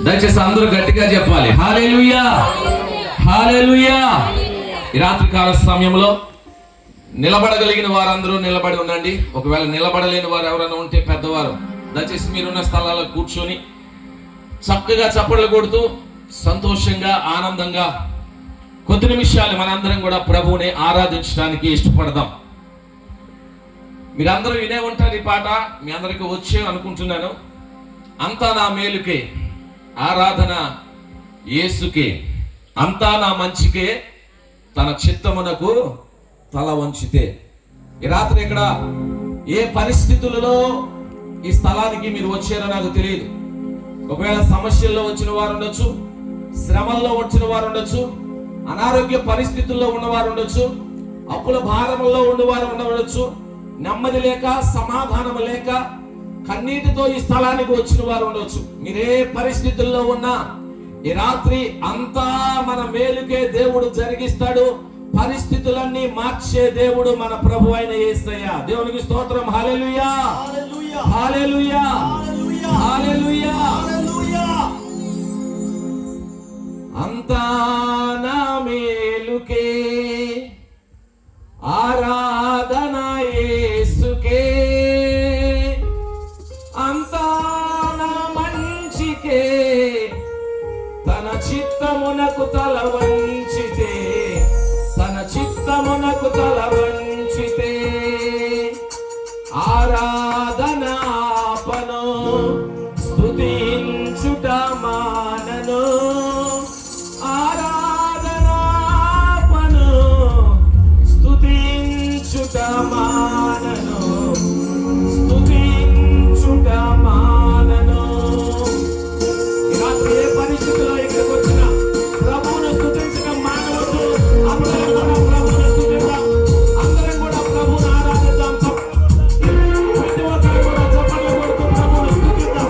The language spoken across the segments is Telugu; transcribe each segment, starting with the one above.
దయచేసి అందరూ గట్టిగా చెప్పాలి హల్లెలూయా, హల్లెలూయా. ఈ రాత్రి కాల సమయంలో నిలబడగలిగిన వారందరూ నిలబడి ఉండండి. ఒకవేళ నిలబడలేని వారు ఎవరైనా ఉంటే పెద్దవారు దయచేసి మీరున్న స్థలాల్లో కూర్చొని చక్కగా చప్పట్లు కొడుతూ సంతోషంగా ఆనందంగా కొద్ది నిమిషాలు మనందరం కూడా ప్రభువుని ఆరాధించడానికి ఇష్టపడదాం. మీరందరూ వినే ఉంటారు ఈ పాట, మీ అందరికీ వచ్చే అనుకుంటున్నాను. అంతా నా మేలుకే, ఆరాధన యేసుకే, అంతా నా మంచికే, తన చిత్తమునకు తల వంచితే. ఈ రాత్రి ఇక్కడ ఏ పరిస్థితులలో ఈ స్థలానికి మీరు వచ్చారో నాకు తెలియదు. ఒకవేళ సమస్యల్లో వచ్చిన వారు ఉండొచ్చు, శ్రమల్లో వచ్చిన వారు ఉండొచ్చు, అనారోగ్య పరిస్థితుల్లో ఉన్నవారు ఉండొచ్చు, అప్పుల భారముల్లో ఉన్నవారు ఉండవచ్చు, నెమ్మది లేక సమాధానం లేక కన్నీటితో ఈ స్థలానికి వచ్చిన వారు ఉండొచ్చు. మీరే పరిస్థితుల్లో ఉన్నా ఈ రాత్రి అంతా మన మేలుకే దేవుడు జరిగిస్తాడు. పరిస్థితులన్నీ మార్చే దేవుడు మన ప్రభు అయిన యేసయ్య. దేవునికి స్తోత్రం. హల్లెలూయా, హల్లెలూయా, హల్లెలూయా. అంతా నా మేలుకే, ఆరాధన యేసుకే, అంతా నా మంచికే, తన చిత్తమునకు తల వంచితే, తన చిత్తమునకు తల వంచితే, ఆరాధనాపను స్తుతించుట మానను, ఆరాధనాపను స్తుతించుట మానను, స్తుతించుట మానను. ఈ రాత్రి ఏ పరిస్థితిలో ఇక్కడికి వచ్చినా ప్రభువును స్తుతించడం మానవద్దు. అందరం కూడా ప్రభువును స్తుతిద్దాం, అందరం కూడా ప్రభువును ఆరాధిద్దాం. ప్రతి ఒక్కరు కూడా చప్పట్లు కొడుతూ ప్రభువును స్తుతిద్దాం.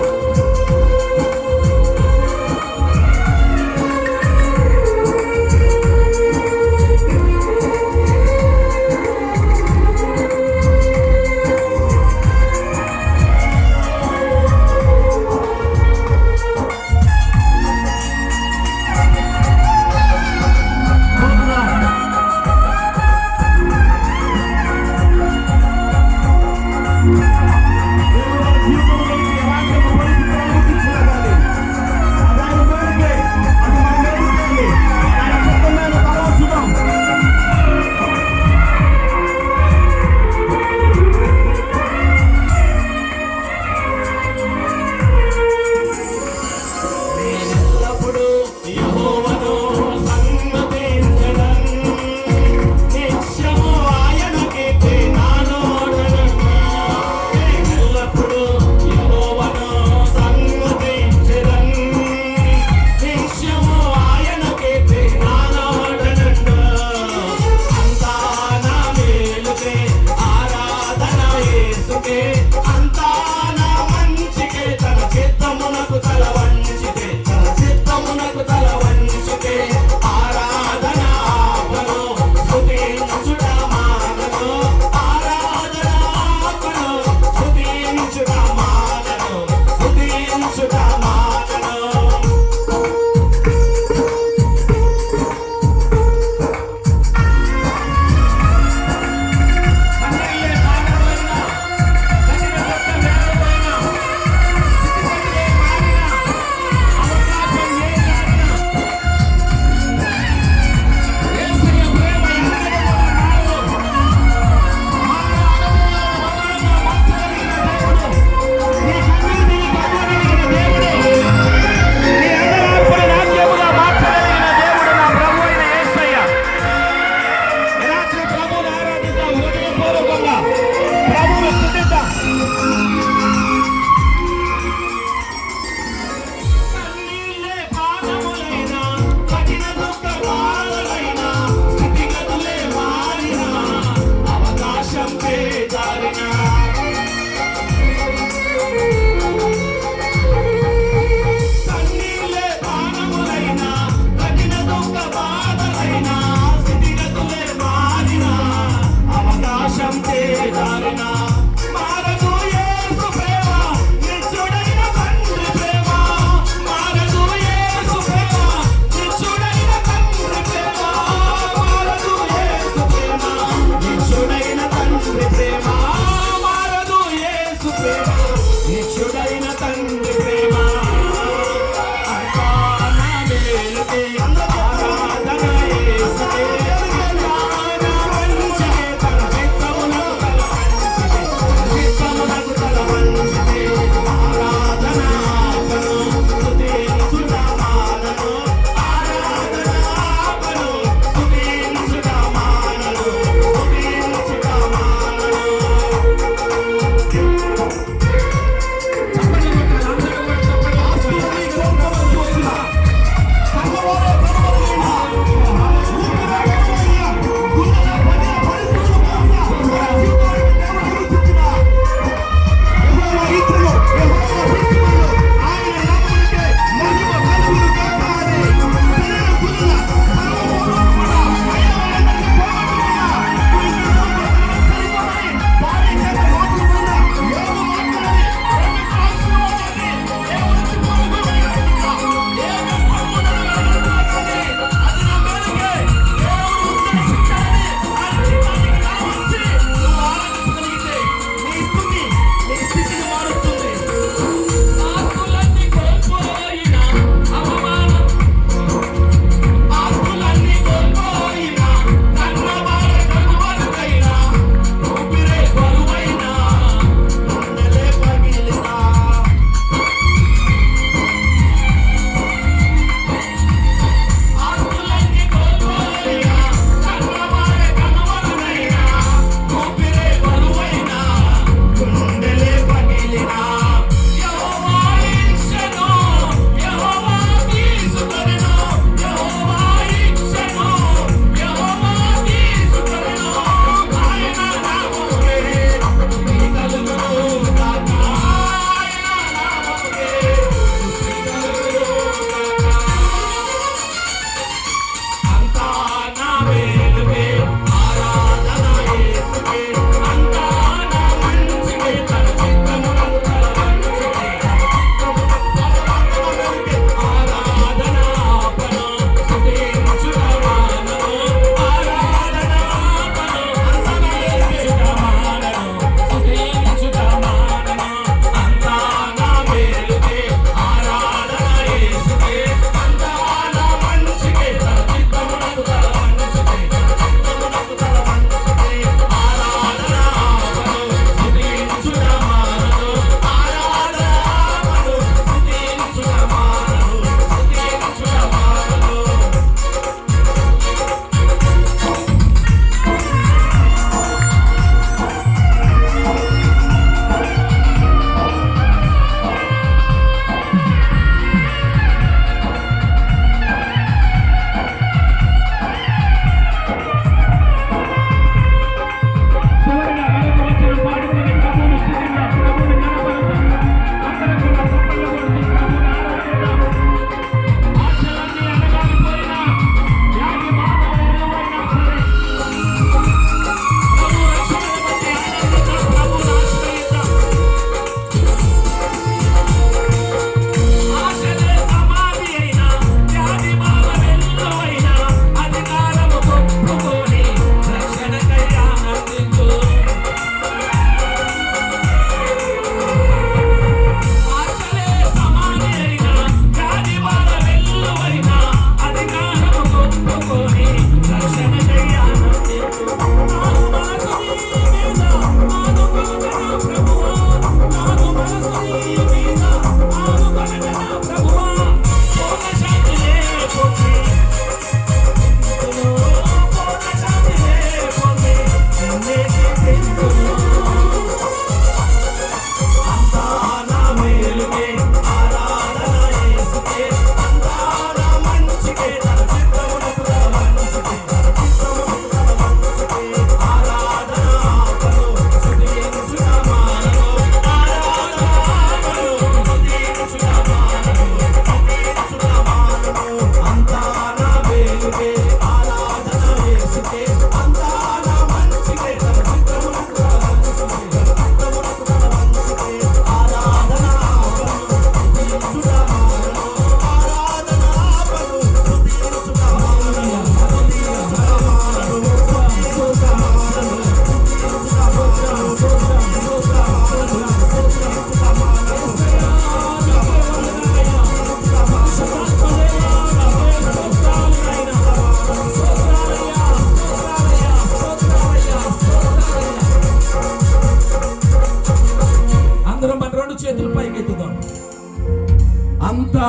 అంతా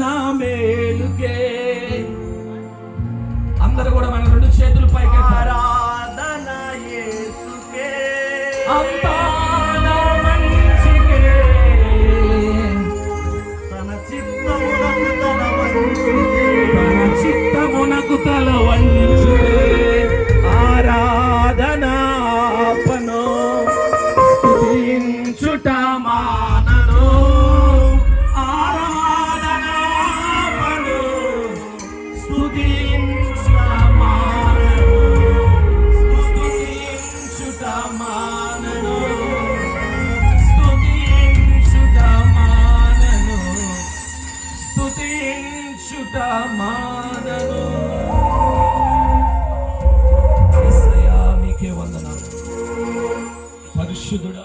నా మేలుకే. అందరూ కూడా మన రెండు చేతులు పైకి ఆరాధన యేసుకే, అంతా నా మంచికే. తన చిత్తమునకు తన వంచుకే, తన చిత్తమునకు తల వంచుకే. ఆరాధనాపను స్తుతించుట మానను. ఆరాధనాపను స్తుతించుట మానను. స్తుతించుట మానను. స్తుతించుట మానను. స్తుతించుట మానను. యేసయ్యా మీకే వందనాలు. పరిశుద్ధుడా